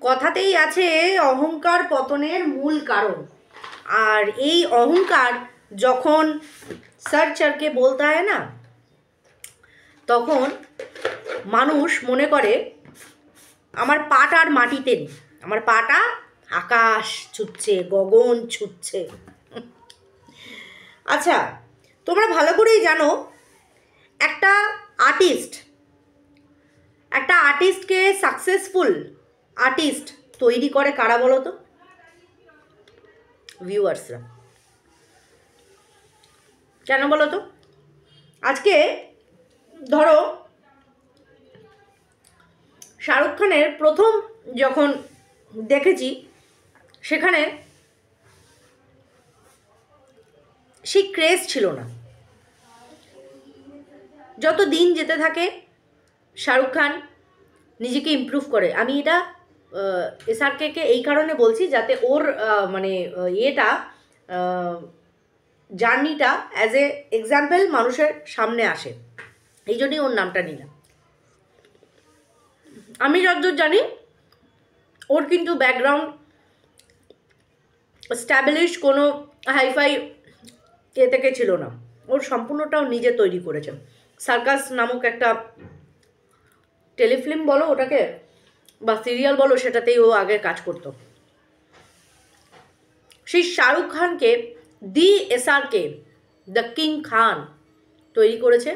কথাতেই আছে অহংকার পতনের মূল কারণ। আর এই অহংকার যখন সার্চারকে বলতে হয় না, তখন মানুষ মনে করে আমার পাটা আর মাটিতে নেই, আমার পাটা আকাশ ছুটছে, গগন ছুটছে। আচ্ছা, তোমরা ভালো করেই জানো একটা আর্টিস্টকে সাকসেসফুল আর্টিস্ট তৈরি করে কারা বলো তো? ভিউয়ার্সরা। কেন বলো তো? আজকে ধরো শাহরুখ খানের প্রথম যখন দেখেছি, সেখানে সেই ক্রেজ ছিল না। যত দিন যেতে থাকে শাহরুখ খান নিজেকে ইমপ্রুভ করে। আমি এটা এসআরকে এই কারণে বলছি যাতে ওর মানে ইয়েটা জার্নিটা অ্যাজ এ এক্সাম্পল মানুষের সামনে আসে, এই জন্যই ওর নামটা নিলাম। আমি যতদূর জানি ওর কিন্তু ব্যাকগ্রাউন্ড স্ট্যাবলিশ কোনো হাইফাই এ থেকে ছিল না, ওর সম্পূর্ণটাও নিজে তৈরি করেছেন। সার্কাস নামক একটা টেলিফিল্ম বলো ওটাকে বা সিরিয়াল বলো, সেটাতেই ও আগে কাজ করতো। সেই শাহরুখ খানকে এসআরকে দ্য কিং খান তৈরি করেছে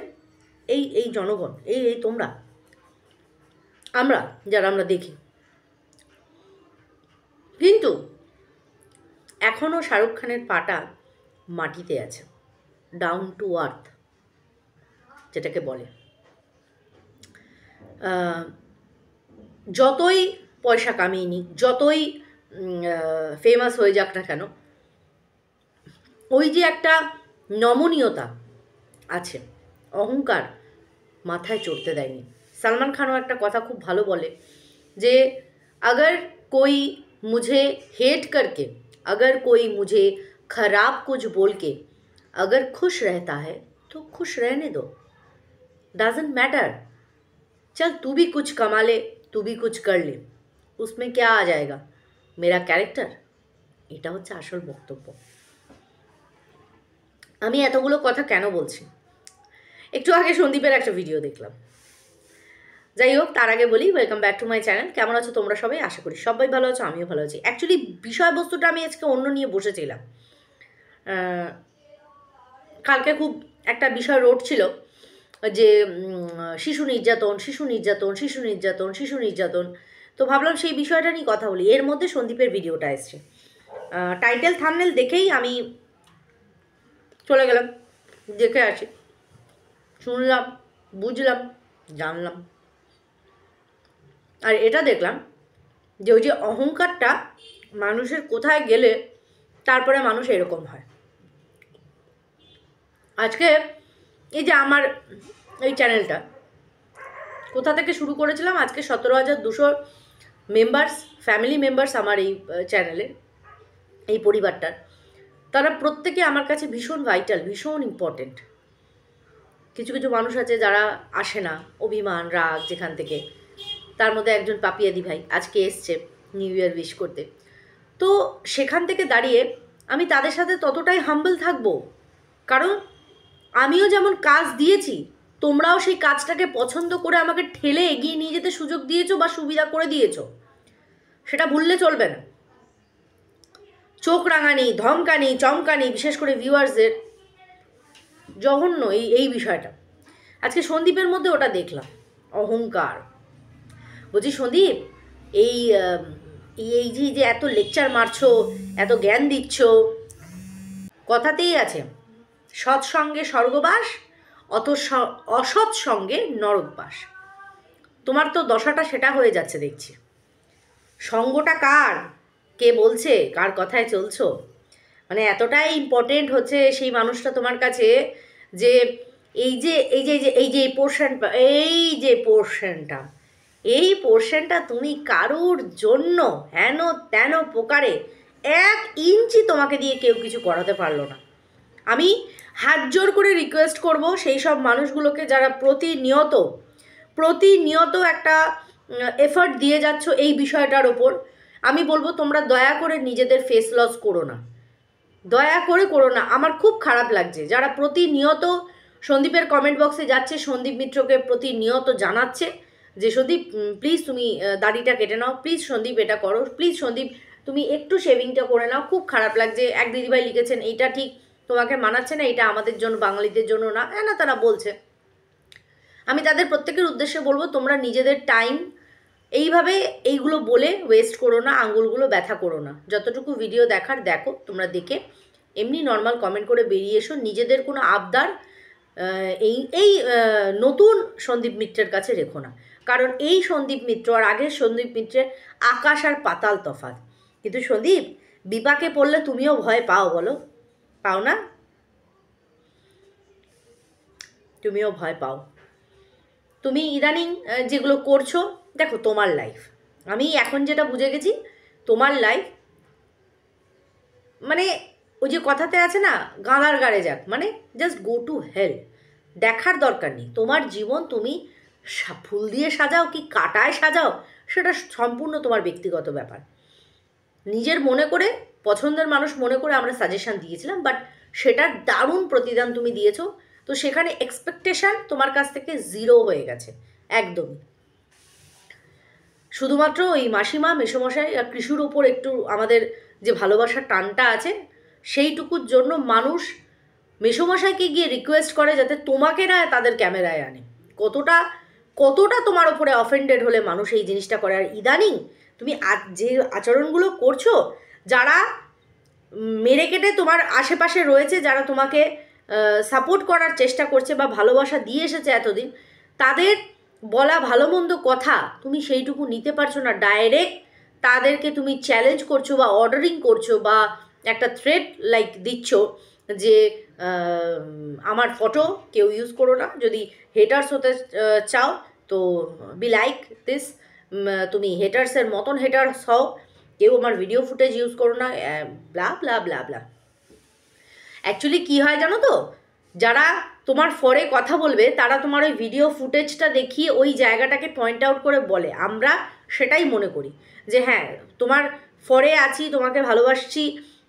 এই জনগণ, এই তোমরা, আমরা দেখি। কিন্তু এখনও শাহরুখ খানের পাটা মাটিতে আছে, ডাউন টু আর্থ যেটাকে বলে। যতই পয়সা কামিয়ে নিক, যতই ফেমাস হয়ে যাক না কেন, ওই যে একটা নমনীয়তা আছে, অহংকার মাথায় চড়তে দেয়নি। সলমান খানও একটা কথা খুব ভালো বলে যে अगर कोई मुझे हेट करके, अगर कोई मुझे खराब कुछ बोल के अगर खुश रहता है तो खुश रहने दो, डजेंट मैटर। चल तू भी कुछ कमा ले, तू भी कुछ कर ले, उसमें क्या आ जाएगा, मेरा ক্যারেক্টার। এটা হচ্ছে আসল বক্তব্য। আমি এতগুলো কথা কেন বলছি? একটু আগে সন্দীপের একটা ভিডিও দেখলাম। যাই হোক, তার আগে বলি welcome back to my channel. কেমন আছো তোমরা সবাই? আশা করি সবাই ভালো আছো, আমিও ভালো আছি। অ্যাকচুয়ালি বিষয়বস্তুটা আমি আজকে অন্য নিয়ে বসেছিলাম। কালকে খুব একটা বিষয় রটছিল যে শিশু নির্যাতন। তো ভাবলাম সেই বিষয়টা নিয়ে কথা বলি। এর মধ্যে সন্দীপের ভিডিওটা এসছে, টাইটেল থাম্বনেল দেখেই আমি চলে গেলাম, দেখে আসি, শুনলাম, বুঝলাম, জানলাম। আর এটা দেখলাম যে ওই যে অহংকারটা মানুষের কোথায় গেলে তারপরে মানুষ এরকম হয়। আজকে এই যে আমার এই চ্যানেলটা কোথা থেকে শুরু করেছিলাম, আজকে 17,200 মেম্বার্স, ফ্যামিলি মেম্বার্স আমার এই চ্যানেলে, এই পরিবারটার। তারা প্রত্যেকে আমার কাছে ভীষণ ভাইটাল, ভীষণ ইম্পর্টেন্ট। কিছু কিছু মানুষ আছে যারা আসে না, অভিমান, রাগ যেখান থেকে। তার মধ্যে একজন পাপিয়াদি ভাই আজকে এসছে নিউ ইয়ার উইশ করতে। তো সেখান থেকে দাঁড়িয়ে আমি তাদের সাথে ততটাই হাম্বল থাকবো, কারণ আমিও যেমন কাজ দিয়েছি, তোমরাও সেই কাজটাকে পছন্দ করে আমাকে ঠেলে এগিয়ে নিয়ে যেতে সুযোগ দিয়েছো বা সুবিধা করে দিয়েছো, সেটা ভুললে চলবে না। চোখ রাঙানি, ধমকানি, চমকানি, বিশেষ করে ভিউয়ার্সদের জঘন্য এই বিষয়টা। আজকে সন্দীপের মধ্যে ওটা দেখলাম, অহংকার। বলছি সন্দীপ, এই এই যে এত লেকচার মারছো, এত জ্ঞান দিচ্ছ, কথাতেই আছে সৎসঙ্গে স্বর্গবাস, অসৎ সঙ্গে নরকবাস। তোমার তো দশাটা সেটা হয়ে যাচ্ছে দেখছি। সঙ্গটা কার, কে বলছে, কার কথায় চলছো, মানে এতটাই ইম্পর্টেন্ট হচ্ছে সেই মানুষটা তোমার কাছে যে এই পোর্শনটা তুমি কারুর জন্য হেন তেন প্রকারে 1 ইঞ্চি তোমাকে দিয়ে কেউ কিছু করাতে পারলো না। আমি হাত জোর করে রিকোয়েস্ট করব সেই সব মানুষগুলোকে যারা প্রতিনিয়ত একটা এফর্ট দিয়ে যাচ্ছ এই বিষয়টার ওপর, আমি বলবো তোমরা দয়া করে নিজেদের ফেস লস করো না, দয়া করে করো না। আমার খুব খারাপ লাগছে যারা প্রতিনিয়ত সন্দীপের কমেন্ট বক্সে যাচ্ছে, সন্দীপ মিত্রকে প্রতিনিয়ত জানাচ্ছে যে সন্দীপ প্লিজ তুমি দাড়িটা কেটে নাও, প্লিজ সন্দীপ এটা করো, প্লিজ সন্দীপ তুমি একটু শেভিংটা করে নাও। খুব খারাপ লাগছে। এক দিদিভাই লিখেছেন এইটা ঠিক তোমাকে মানাচ্ছে না, এটা আমাদের জন্য বাঙালিদের জন্য না, না তারা বলছে। আমি তাদের প্রত্যেকের উদ্দেশ্যে বলবো তোমরা নিজেদের টাইম এইভাবে এইগুলো বলে ওয়েস্ট করো না, আঙুলগুলো ব্যথা করো না। যতটুকু ভিডিও দেখার দেখো, তোমরা দেখে এমনি নর্মাল কমেন্ট করে বেরিয়ে এসো। নিজেদের কোনো আবদার এই এই নতুন সন্দীপ মিত্রের কাছে রেখো না, কারণ এই সন্দীপ মিত্র আর আগের সন্দীপ মিত্রের আকাশ আর পাতাল তফাৎ। কিন্তু সন্দীপ, বিপাকে পড়লে তুমিও ভয় পাও, বলো পাও না? তুমিও ভয় পাও। তুমি ইদানিং যেগুলো করছো, দেখো তোমার লাইফ, আমি এখন যেটা বুঝে গেছি, তোমার লাইফ মানে ওই যে কথাতে আছে না, গাঁদার গাড়ে যাক, মানে জাস্ট গো টু হেল। দেখার দরকার নেই তোমার জীবন, তুমি ফুল দিয়ে সাজাও কি কাটায় সাজাও, সেটা সম্পূর্ণ তোমার ব্যক্তিগত ব্যাপার। নিজের মনে করে, পছন্দের মানুষ মনে করে আমরা সাজেশান দিয়েছিলাম, বাট সেটার দারুণ প্রতিদান তুমি দিয়েছো। তো সেখানে এক্সপেকটেশান তোমার কাছ থেকে জিরো হয়ে গেছে একদমই। শুধুমাত্র ওই মাসিমা, মেসোমশাই আর কৃষুর ওপর একটু আমাদের যে ভালোবাসার টানটা আছে, সেইটুকুর জন্য মানুষ মেসোমশাইকে গিয়ে রিকোয়েস্ট করে যাতে তোমাকে না তাদের ক্যামেরায় আনে। কতটা কতটা তোমার ওপরে অফেন্ডেড হলে মানুষ এই জিনিসটা করে। আর ইদানিং তুমি যে আচরণগুলো করছো, যারা মেরে কেটে তোমার আশেপাশে রয়েছে, যারা তোমাকে সাপোর্ট করার চেষ্টা করছে বা ভালোবাসা দিয়ে এসেছে এতদিন, তাদের বলা ভালো মন্দ কথা তুমি সেইটুকু নিতে পারছো না। ডাইরেক্ট তাদেরকে তুমি চ্যালেঞ্জ করছো বা অর্ডারিং করছো বা একটা থ্রেট লাইক দিচ্ছ যে আমার ফটো কেউ ইউজ করো না, যদি হেটার্স হতে চাও তো বি লাইক দিস, তুমি হেটার্সের মতন হেটার্স হও, কেউ আমার ভিডিও ফুটেজ ইউজ করো না, ব্লা ব্লা ব্লা ব্লা। অ্যাকচুয়ালি কী হয় জানো তো, যারা তোমার ফরে কথা বলবে তারা তোমার ওই ভিডিও ফুটেজটা দেখিয়ে ওই জায়গাটাকে পয়েন্ট আউট করে বলে, আমরা সেটাই মনে করি যে হ্যাঁ তোমার ফরে আছি, তোমাকে ভালোবাসছি,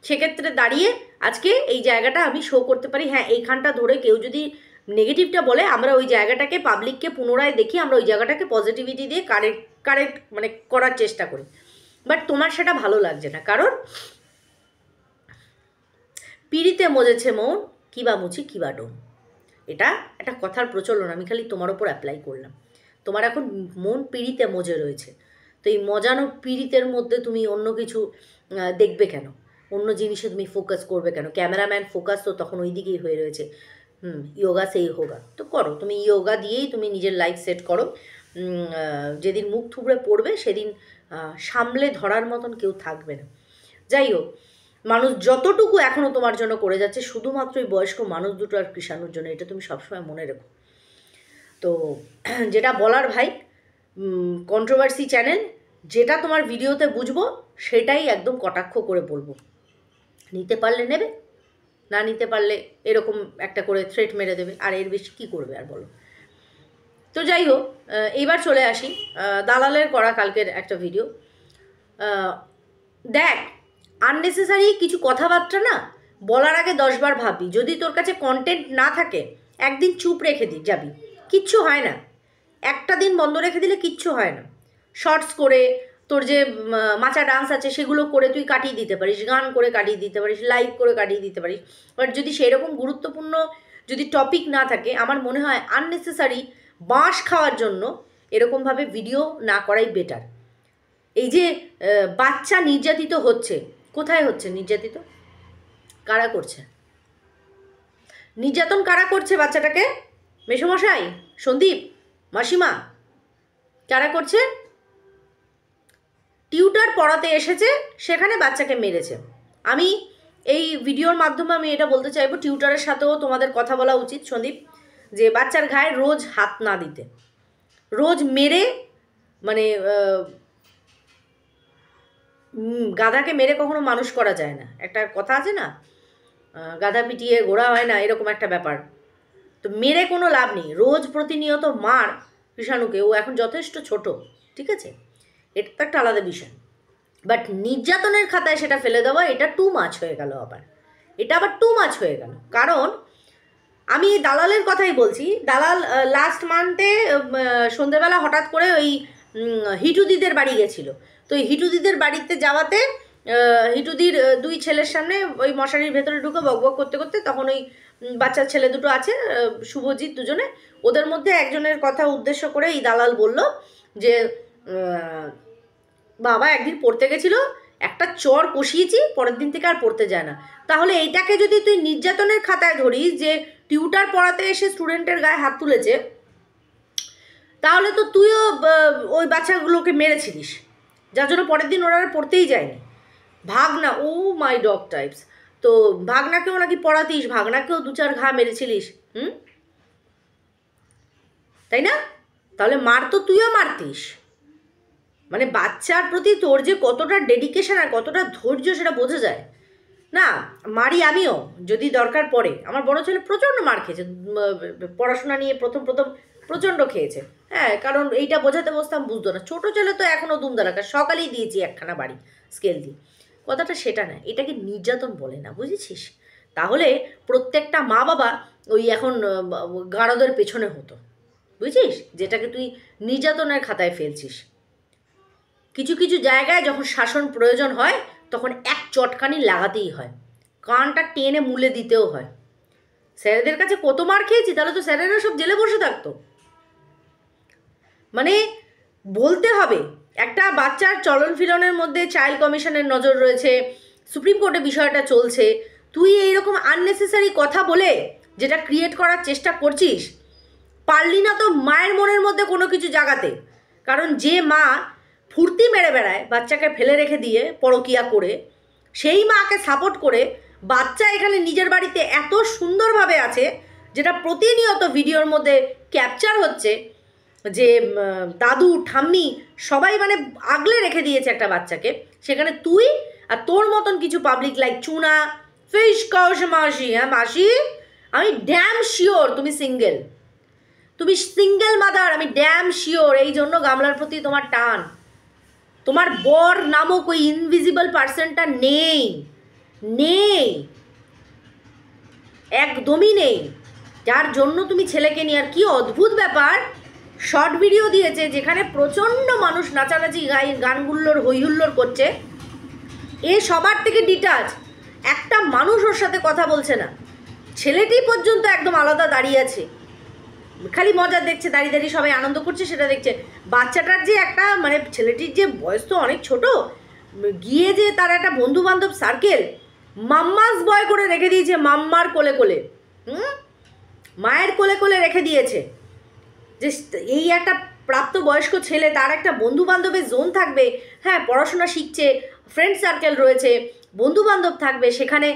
সেক্ষেত্রে দাঁড়িয়ে আজকে এই জায়গাটা আমি শো করতে পারি। হ্যাঁ, এইখানটা ধরে কেউ যদি নেগেটিভটা বলে, আমরা ওই জায়গাটাকে পাবলিককে পুনরায় দেখি, আমরা ওই জায়গাটাকে পজিটিভিটি দিয়ে কারেক্ট মানে করার চেষ্টা করি। বাট তোমার সেটা ভালো লাগছে না, কারণ পিড়িতে মজেছে মন, কিবা মুছি কিবা ডোম, এটা একটা কথার প্রচলন, আমি খালি তোমার ওপর অ্যাপ্লাই করলাম। তোমার এখন মন পিড়িতে মজে রয়েছে, তো এই মজানো পিড়িতের মধ্যে তুমি অন্য কিছু দেখবে কেন, অন্য জিনিসে তুমি ফোকাস করবে কেন? ক্যামেরাম্যান ফোকাস তো তখন ওই দিকেই হয়ে রয়েছে। ইয়োগা সেই হোগা, তো করো তুমি ইয়োগা দিয়েই তুমি নিজের লাইফ সেট করো। যেদিন মুখ থুবড়ে পড়বে সেদিন সামলে ধরার মতন কেউ থাকবে না। যাই হোক, মানুষ যতটুকু এখনও তোমার জন্য করে যাচ্ছে শুধুমাত্র এই বয়স্ক মানুষ দুটো আর কৃষাণুর জন্য, এটা তুমি সবসময় মনে রেখো। তো যেটা বলার ভাই, কন্ট্রোভার্সি চ্যানেল, যেটা তোমার ভিডিওতে বুঝবো সেটাই একদম কটাক্ষ করে বলবো। নিতে পারলে নেবে, না নিতে পারলে এরকম একটা করে থ্রেট মেরে দেবে, আর এর বেশি কী করবে আর বলো। তো যাই হোক, এইবার চলে আসি দালালের করা কালকের একটা ভিডিও। দেখ, আননেসেসারি কিছু কথাবার্তা না বলার আগে 10 বার ভাবি। যদি তোর কাছে কন্টেন্ট না থাকে একদিন চুপ রেখে যাবি, কিচ্ছু হয় না। একটা দিন বন্ধ রেখে দিলে কিচ্ছু হয় না। শর্টস করে তোর যে মাচা ডান্স আছে সেগুলো করে তুই কাটিয়ে দিতে পারিস, গান করে কাটিয়ে দিতে পারিস, লাইভ করে কাটিয়ে দিতে পারিস। বাট যদি সেরকম গুরুত্বপূর্ণ যদি টপিক না থাকে, আমার মনে হয় আননেসেসারি বাঁশ খাওয়ার জন্য এরকমভাবে ভিডিও না করাই বেটার। এই যে বাচ্চা নির্যাতিত হচ্ছে, কোথায় হচ্ছে নির্যাতিত? কারা করছে নির্যাতন? কারা করছে বাচ্চাটাকে? মেসোমশাই, সন্দীপ, মাসিমা, কারা করছে? টিউটার পড়াতে এসেছে, সেখানে বাচ্চাকে মেরেছে। আমি এই ভিডিওর মাধ্যমে আমি এটা বলতে চাইবো, টিউটারের সাথেও তোমাদের কথা বলা উচিত সন্দীপ, যে বাচ্চার গায়ে রোজ হাত না দিতে। রোজ মেরে মানে গাধাকে মেরে কখনো মানুষ করা যায় না, একটা কথা আছে না, গাধা পিটিয়ে ঘোড়া হয় না, এরকম একটা ব্যাপার। তো মেরে কোনো লাভ নেই, রোজ প্রতিনিয়ত মার কৃষাণুকে, ও এখন যথেষ্ট ছোট, ঠিক আছে, এটা তো একটা আলাদা বিষয়। বাট নির্যাতনের খাতায় সেটা ফেলে দেওয়া, এটা টু মাছ হয়ে গেল। এটা আবার টু মাছ হয়ে গেল। কারণ আমি দালালের কথাই বলছি। দালাল লাস্ট মান্থে সন্ধেবেলা হঠাৎ করে ওই হিটুদিদের বাড়ি গেছিলো। তো ওই হিটুদিদের বাড়িতে যাওয়াতে হিটুদির দুই ছেলের সামনে ওই মশারির ভেতরে ঢুকে বকবক করতে করতে, তখন ওই বাচ্চার ছেলে দুটো আছে শুভজিৎ, দুজনে, ওদের মধ্যে একজনের কথা উদ্দেশ্য করে এই দালাল বলল যে বাবা একদিন পড়তে গেছিলো, একটা চর কষিয়েছি, পরের দিন থেকে আর পড়তে যায় না। তাহলে এইটাকে যদি তুই নির্যাতনের খাতায় ধরিস যে টিউটার পড়াতে এসে স্টুডেন্টের গায়ে হাত তুলেছে, তাহলে তো তুইও ওই বাচ্চাগুলোকে মেরেছিলিস, যার জন্য পরের দিন ওরা আর পড়তেই যায়নি। ভাগনা, ও মাই ডগ টাইপস, তো ভাগনাকেও নাকি পড়াতিস, ভাগনাকেও 2-4 ঘা মেরেছিলিস, তাই না? তাহলে মার তো তুইও মারতিস। মানে বাচ্চার প্রতি তোর যে কতটা ডেডিকেশন আর কতটা ধৈর্য সেটা বোঝা যায়। না মারি আমিও যদি দরকার পড়ে। আমার বড় ছেলে প্রচণ্ড মার খেয়েছে পড়াশোনা নিয়ে, প্রথম প্রচণ্ড খেয়েছে। হ্যাঁ, কারণ এইটা বোঝাতে বসতাম বুঝতো না। ছোটো ছেলে তো এখনও দুমদারাকা, সকালেই দিয়েছি একখানা বাড়ি স্কেল দিয়ে। কথাটা সেটা না, এটাকে নির্যাতন বলে না, বুঝেছিস? তাহলে প্রত্যেকটা মা বাবা ওই এখন গারদের পেছনে হতো, বুঝছিস? যেটাকে তুই নির্যাতনের খাতায় ফেলছিস। কিছু কিছু জায়গায় যখন শাসন প্রয়োজন হয় তখন এক চটকানি লাগাতেই হয়, কানটা টেনে মুলে দিতেও হয়। স্যারেদের কাছে কত মার খেয়েছি, তাহলে তো স্যারেরা সব জেলে বসে থাকতো। মানে বলতে হবে, একটা বাচ্চার চলন ফিরনের মধ্যে চাইল্ড কমিশনের নজর রয়েছে, সুপ্রিম কোর্টে বিষয়টা চলছে, তুই এইরকম আননেসেসারি কথা বলে যেটা ক্রিয়েট করার চেষ্টা করছিস, পারলি না তো মায়ের মনের মধ্যে কোনো কিছু জাগাতে। কারণ যে মা ফুর্তি মেরে বেড়ায় বাচ্চাকে ফেলে রেখে দিয়ে পরকিয়া করে, সেই মাকে সাপোর্ট করে বাচ্চা এখানে নিজের বাড়িতে এত সুন্দরভাবে আছে, যেটা প্রতিনিয়ত ভিডিওর মধ্যে ক্যাপচার হচ্ছে, যে দাদু ঠাম্মি সবাই মানে আগলে রেখে দিয়েছে একটা বাচ্চাকে। সেখানে তুই আর তোর মতন কিছু পাবলিক লাইক চুনা ফিশ কাউস মাসি, হ্যাঁ মাসি, আমি ড্যাম শিওর তুমি সিঙ্গেল, তুমি সিঙ্গেল মাদার, আমি ড্যাম শিওর। এই জন্য গামলার প্রতি তোমার টান। তোমার বর নামক ওই ইনভিজিবল পার্সনটা নেই, নেই, একদমই নেই, যার জন্য তুমি ছেলেকে নিয়ে। আর কি অদ্ভুত ব্যাপার, শর্ট ভিডিও দিয়েছে যেখানে প্রচণ্ড মানুষ নাচানাচি গানগুল্লোর হইহুল্লোর করছে, এ সবার থেকে ডিটাচ, একটা মানুষ ওর সাথে কথা বলছে না। ছেলেটি পর্যন্ত একদম আলাদা দাঁড়িয়ে আছে, খালি মজা দেখছে, দাঁড়িয়ে দাঁড়িয়ে সবাই আনন্দ করছে সেটা দেখছে। বাচ্চাটার যে একটা মানে ছেলেটির যে বয়স তো অনেক ছোট, গিয়ে যে তার একটা বন্ধু বান্ধব সার্কেল মাম্মাস বয় করে রেখে দিয়েছে, মাম্মার কোলে কোলে, মায়ের কোলে কোলে রেখে দিয়েছে। যে এই একটা প্রাপ্তবয়স্ক ছেলে, তার একটা বন্ধু বান্ধবের জোন থাকবে, হ্যাঁ পড়াশোনা শিখছে, ফ্রেন্ড সার্কেল রয়েছে, বন্ধু বান্ধব থাকবে, সেখানে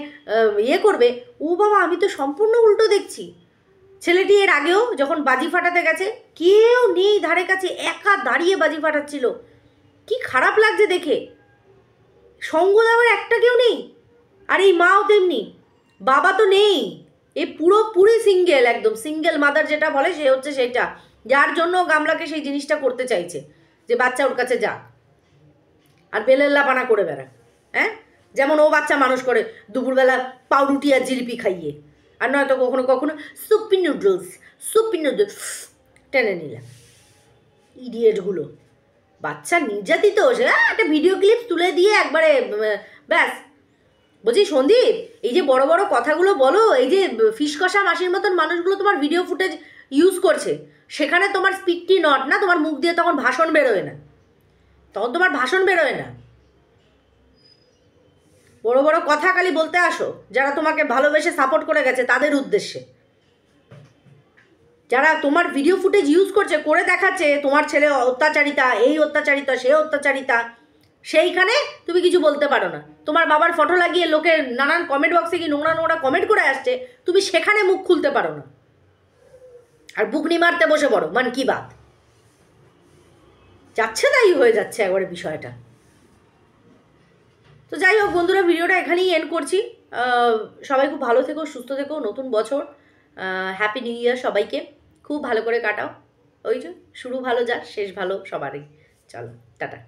করবে। ও বাবা, আমি তো সম্পূর্ণ উল্টো দেখছি। ছেলেটি এর আগেও যখন বাজি ফাটাতে গেছে, কেউ নেই ধারে কাছে, একা দাঁড়িয়ে বাজি ফাটাচ্ছিল। কি খারাপ লাগছে দেখে, সঙ্গ দেওয়ার একটা কেউ নেই। আর এই মাও তেমনি, বাবা তো নেই, এ পুরোপুরি সিঙ্গেল, একদম সিঙ্গেল মাদার যেটা বলে সে হচ্ছে সেটা, যার জন্য গামলাকে সেই জিনিসটা করতে চাইছে যে বাচ্চা ওর কাছে যা আর বেলেল্লাপানা করে বেড়া। হ্যাঁ, যেমন ও বাচ্চা মানুষ করে দুপুরবেলা পাউরুটি আর জিলিপি খাইয়ে, আর নয়তো কখনো কখনো সুপি নুডলস টেনে নিলাম। ইডিয়েটগুলো, বাচ্চা নির্যাতিত, সে একটা ভিডিও ক্লিপ তুলে দিয়ে একবারে ব্যাস। বলছি সন্দীপ, এই যে বড় বড় কথাগুলো বলো, এই যে ফিস কষা মাসির মতন মানুষগুলো তোমার ভিডিও ফুটেজ ইউজ করছে, সেখানে তোমার স্পিকটি নট না, তোমার মুখ দিয়ে তখন ভাষণ বেরোয় না, তখন তোমার ভাষণ বেরোয় না। বড় বড় কথা খালি বলতে আসো যারা তোমাকে ভালোবেসে সাপোর্ট করে গেছে তাদের উদ্দেশ্যে, যারা তোমার ভিডিও ফুটেজ ইউজ করছে, করে দেখাচ্ছে তোমার ছেলে অত্যাচারিতা, এই অত্যাচারিতা, সে অত্যাচারিতা, সেইখানে তুমি কিছু বলতে পারো না। তোমার বাবার ফটো লাগিয়ে লোকে নানান কমেন্ট বক্সে কি নোংরা নোংরা কমেন্ট করে আসছে, তুমি সেখানে মুখ খুলতে পারো না, আর বুকনি মারতে বসে পড়ো, মান কি বাত, যাচ্ছে তাই হয়ে যাচ্ছে একবারে বিষয়টা। তো যাই হোক বন্ধুরা, ভিডিওটা এখানেই এন্ড করছি। সবাই খুব ভালো থেকো, সুস্থ থেকো, নতুন বছর, হ্যাপি নিউ ইয়ার সবাইকে, খুব ভালো করে কাটাও। ওই যে শুরু ভালো, যা শেষ ভালো সবারই। চলো টাটা।